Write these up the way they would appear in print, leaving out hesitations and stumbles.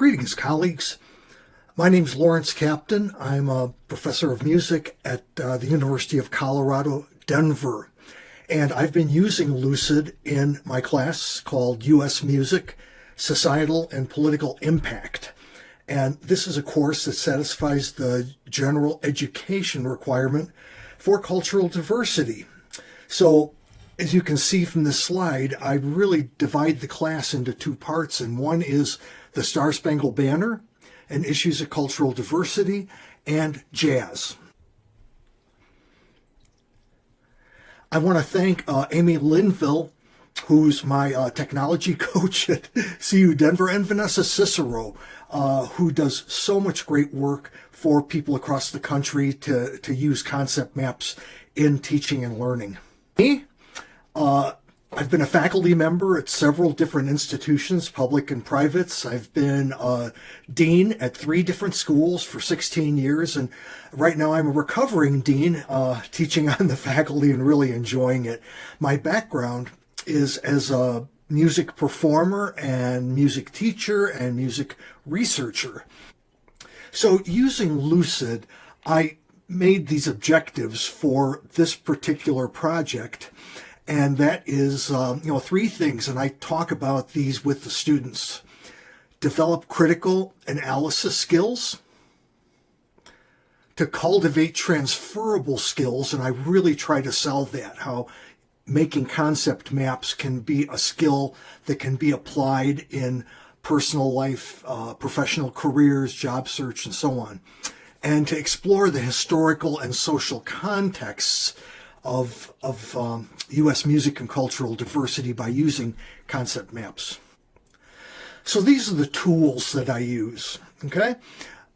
Greetings, colleagues. My name's Lawrence Captain. I'm a professor of music at the University of Colorado, Denver. And I've been using Lucid in my class called U.S. Music, Societal and Political Impact. And this is a course that satisfies the general education requirement for cultural diversity. So, as you can see from this slide, I really divide the class into two parts, and one is the Star-Spangled Banner and issues of cultural diversity, and jazz. I want to thank Amy Linville, who's my technology coach at CU Denver, and Vanessa Cicero, who does so much great work for people across the country to use concept maps in teaching and learning. Me? I've been a faculty member at several different institutions, public and privates. I've been dean at 3 different schools for 16 years, and right now I'm a recovering dean, teaching on the faculty and really enjoying it. My background is as a music performer and music teacher and music researcher. So using Lucid, I made these objectives for this particular project. And that is, 3 things, and I talk about these with the students. Develop critical analysis skills, to cultivate transferable skills, and I really try to sell that, how making concept maps can be a skill that can be applied in personal life, professional careers, job search, and so on. And to explore the historical and social contexts of U.S. music and cultural diversity by using concept maps. So these are the tools that I use, okay?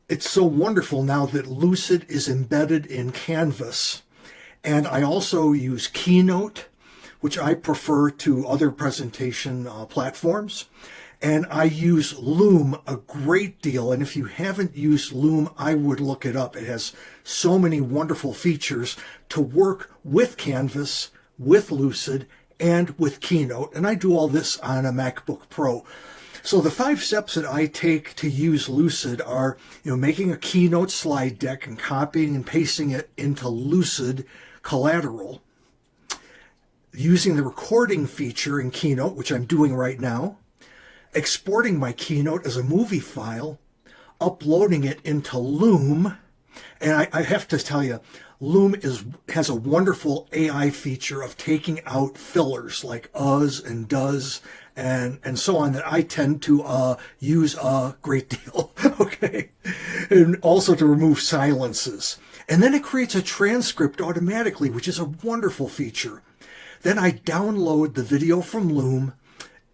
It's so wonderful now that Lucid is embedded in Canvas, and I also use Keynote, which I prefer to other presentation platforms, and I use Loom a great deal, and if you haven't used Loom, I would look it up. It has so many wonderful features to work with Canvas, with Lucid, and with Keynote, and I do all this on a MacBook Pro. So the 5 steps that I take to use Lucid are, making a Keynote slide deck and copying and pasting it into Lucid collateral, using the recording feature in Keynote, which I'm doing right now, exporting my Keynote as a movie file, uploading it into Loom, and I have to tell you, Loom has a wonderful AI feature of taking out fillers like uhs and does and so on that I tend to use a great deal, okay? And also to remove silences. And then it creates a transcript automatically, which is a wonderful feature. Then I download the video from Loom,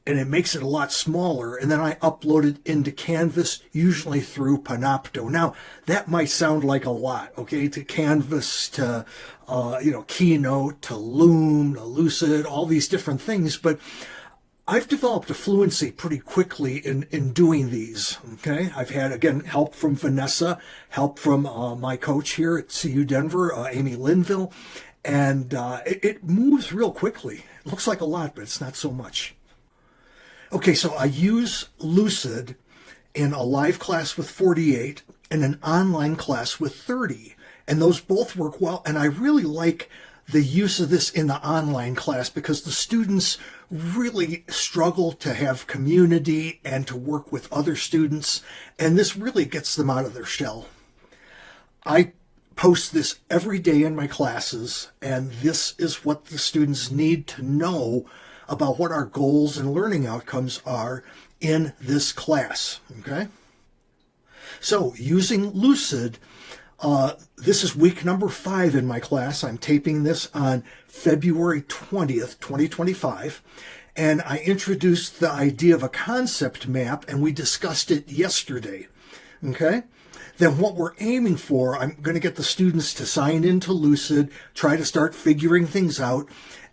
and it makes it a lot smaller, and then I upload it into Canvas, usually through Panopto. Now, that might sound like a lot, okay, to Canvas, to, Keynote, to Loom, to Lucid, all these different things, but I've developed a fluency pretty quickly in doing these, okay? I've had, again, help from Vanessa, help from my coach here at CU Denver, Amy Linville, and it moves real quickly. It looks like a lot, but it's not so much. Okay, so I use Lucid in a live class with 48 and an online class with 30. And those both work well. And I really like the use of this in the online class because the students really struggle to have community and to work with other students. And this really gets them out of their shell. I post this every day in my classes, and this is what the students need to know about what our goals and learning outcomes are in this class, okay? So using Lucid, this is week number 5 in my class. I'm taping this on February 20th, 2025, and I introduced the idea of a concept map, and we discussed it yesterday, okay? Then what we're aiming for, I'm going to get the students to sign into Lucid, try to start figuring things out,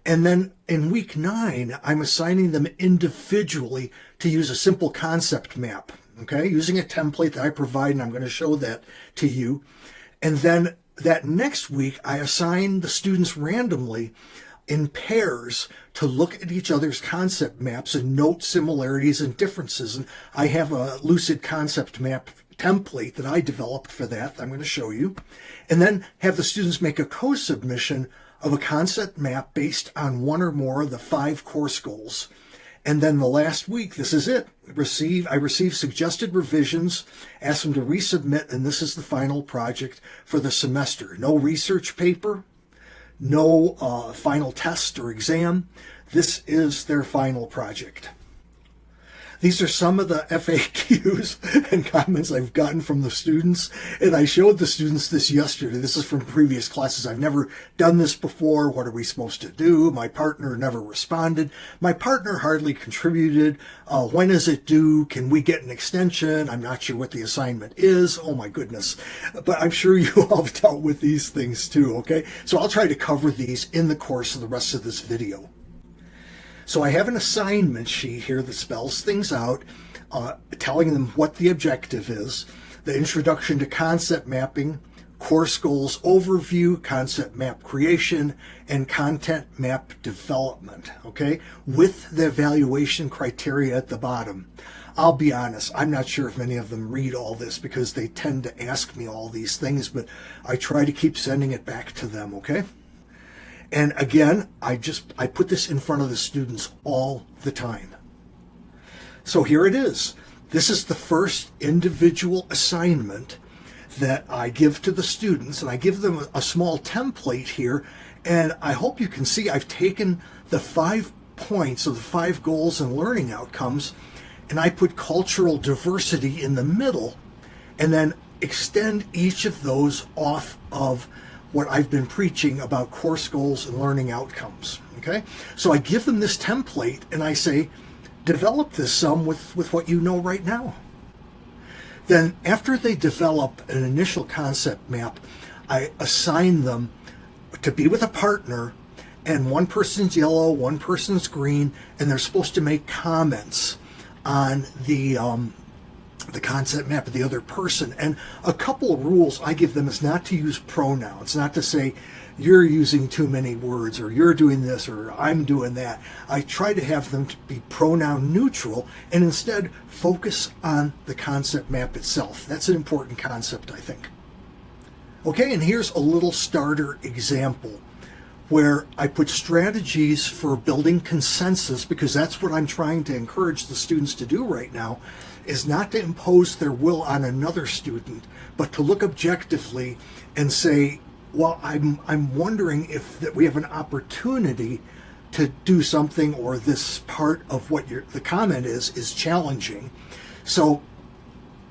and then in week 9, I'm assigning them individually to use a simple concept map, okay, using a template that I provide, and I'm going to show that to you. And then that next week, I assign the students randomly in pairs to look at each other's concept maps and note similarities and differences. And I have a Lucid concept map template that I developed for that I'm going to show you. And then have the students make a co-submission of a concept map based on one or more of the 5 course goals. And then the last week, this is it. I received suggested revisions, asked them to resubmit, and this is the final project for the semester. No research paper, no final test or exam. This is their final project. These are some of the FAQs and comments I've gotten from the students, and I showed the students this yesterday. This is from previous classes. I've never done this before. What are we supposed to do? My partner never responded. My partner hardly contributed. When is it due? Can we get an extension? I'm not sure what the assignment is. Oh my goodness. But I'm sure you all have dealt with these things too, okay? So I'll try to cover these in the course of the rest of this video. So I have an assignment sheet here that spells things out, telling them what the objective is, the introduction to concept mapping, course goals overview, concept map creation, and content map development, okay, with the evaluation criteria at the bottom. I'll be honest, I'm not sure if many of them read all this because they tend to ask me all these things, but I try to keep sending it back to them, okay? And again, I put this in front of the students all the time. So here it is. This is the first individual assignment that I give to the students, and I give them a small template here, and I hope you can see I've taken the 5 points of the 5 goals and learning outcomes, and I put cultural diversity in the middle, and then extend each of those off of what I've been preaching about course goals and learning outcomes, okay? So I give them this template and I say, develop this some with what you know right now. Then after they develop an initial concept map, I assign them to be with a partner, and one person's yellow, one person's green, and they're supposed to make comments on the concept map of the other person. And a couple of rules I give them is not to use pronouns, not to say you're using too many words or you're doing this or I'm doing that. I try to have them to be pronoun neutral and instead focus on the concept map itself. That's an important concept, I think. Okay, and here's a little starter example where I put strategies for building consensus, because that's what I'm trying to encourage the students to do right now, is not to impose their will on another student, but to look objectively and say, well, I'm wondering if that we have an opportunity to do something, or this part of what the comment is challenging. So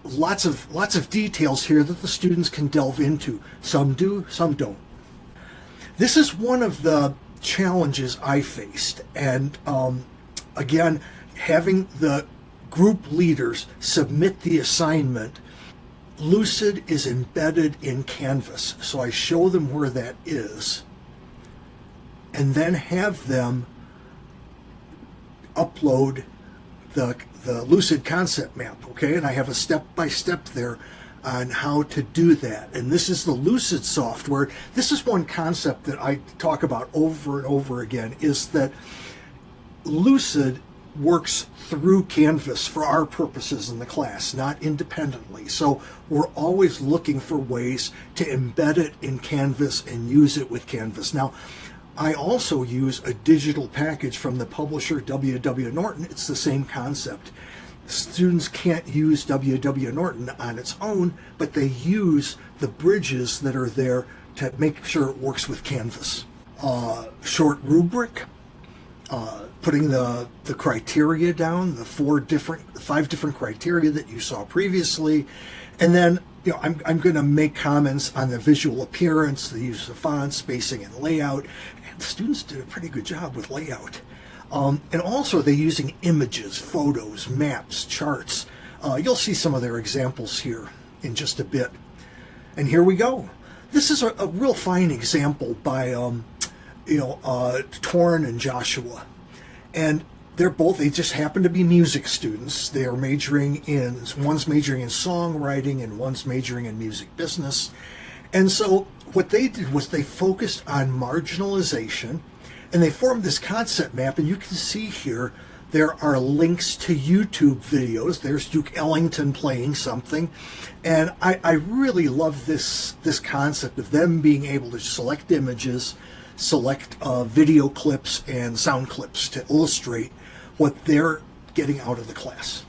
lots of details here that the students can delve into. Some do, some don't. This is one of the challenges I faced, and again, having the group leaders submit the assignment. Lucid is embedded in Canvas, so I show them where that is, and then have them upload the Lucid concept map, okay? And I have a step-by-step there on how to do that. And this is the Lucid software. This is one concept that I talk about over and over again, is that Lucid works through Canvas for our purposes in the class, not independently. So we're always looking for ways to embed it in Canvas and use it with Canvas. Now, I also use a digital package from the publisher W.W. Norton. It's the same concept. Students can't use W.W. Norton on its own, but they use the bridges that are there to make sure it works with Canvas. Short rubric, putting the criteria down, the 5 different criteria that you saw previously, and then I'm going to make comments on the visual appearance, the use of font, spacing, and layout. And the students did a pretty good job with layout. And also they're using images, photos, maps, charts. You'll see some of their examples here in just a bit. And here we go. This is a real fine example by Torrin and Joshua. And they just happen to be music students. They are one's majoring in songwriting and one's majoring in music business. And so what they did was they focused on marginalization And they formed this concept map, and you can see here there are links to YouTube videos. There's Duke Ellington playing something. And I really love this concept of them being able to select images, select video clips and sound clips to illustrate what they're getting out of the class.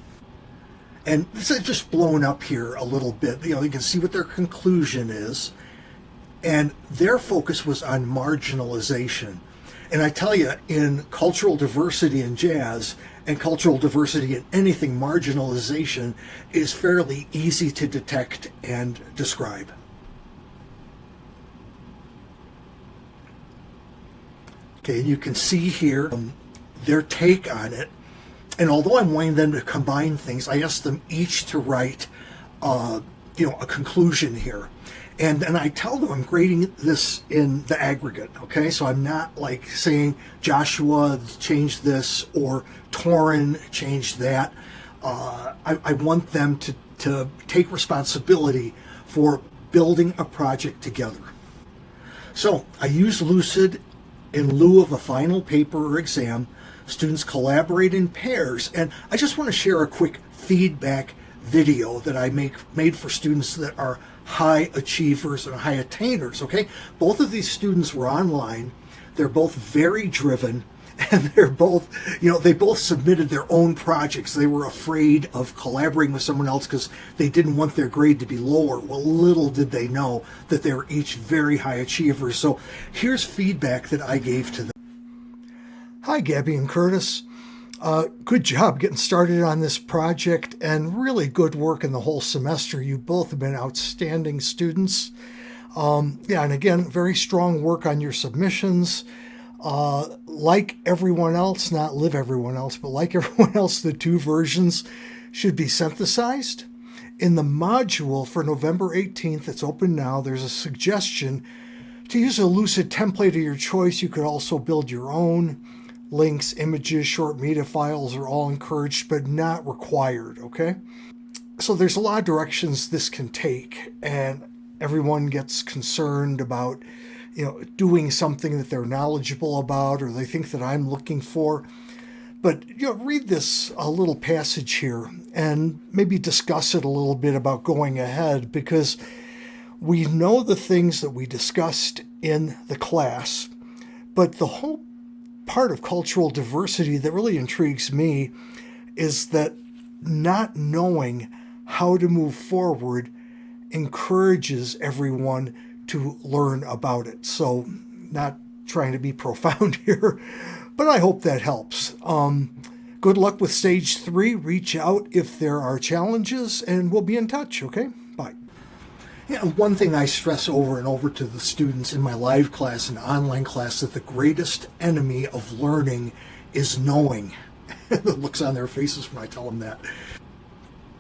And this is just blown up here a little bit. You know, you can see what their conclusion is. And their focus was on marginalization. And I tell you, in cultural diversity in jazz and cultural diversity in anything, marginalization is fairly easy to detect and describe. Okay, you can see here their take on it. And although I'm wanting them to combine things, I asked them each to write, a conclusion here. And then I tell them I'm grading this in the aggregate, okay? So I'm not like saying Joshua changed this or Torrin changed that. I want them to take responsibility for building a project together. So I use Lucid in lieu of a final paper or exam. Students collaborate in pairs. And I just want to share a quick feedback video that I made for students that are high achievers and high attainers, okay? Both of these students were online. They're both very driven, and they're both, they both submitted their own projects. They were afraid of collaborating with someone else because they didn't want their grade to be lower. Well, little did they know that they were each very high achievers. So here's feedback that I gave to them. Hi, Gabby and Curtis. Good job getting started on this project, and really good work in the whole semester. You both have been outstanding students. And again, very strong work on your submissions. Like everyone else, not live everyone else, but like everyone else, the two versions should be synthesized. In the module for November 18th, it's open now, there's a suggestion to use a Lucid template of your choice. You could also build your own. Links, images, short media files are all encouraged, but not required, okay? So there's a lot of directions this can take, and everyone gets concerned about, doing something that they're knowledgeable about or they think that I'm looking for. But, read this a little passage here and maybe discuss it a little bit about going ahead, because we know the things that we discussed in the class, but the whole part of cultural diversity that really intrigues me is that not knowing how to move forward encourages everyone to learn about it. So, not trying to be profound here, but I hope that helps. Good luck with stage 3. Reach out if there are challenges, and we'll be in touch, okay? Bye. Yeah, one thing I stress over and over to the students in my live class and online class, that the greatest enemy of learning is knowing. The looks on their faces when I tell them that.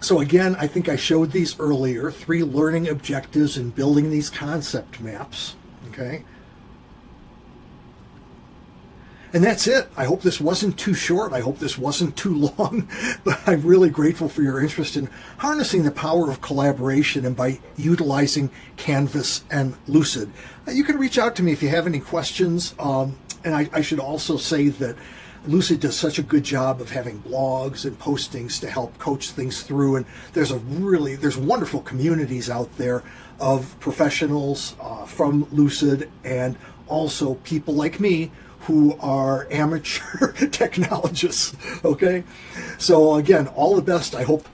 So again, I think I showed these earlier, 3 learning objectives in building these concept maps, okay? And that's it. I hope this wasn't too short. I hope this wasn't too long. But I'm really grateful for your interest in harnessing the power of collaboration and by utilizing Canvas and Lucid. You can reach out to me if you have any questions. And I should also say that Lucid does such a good job of having blogs and postings to help coach things through. And there's wonderful communities out there of professionals from Lucid, and also people like me who are amateur technologists, okay? So again, all the best. I hope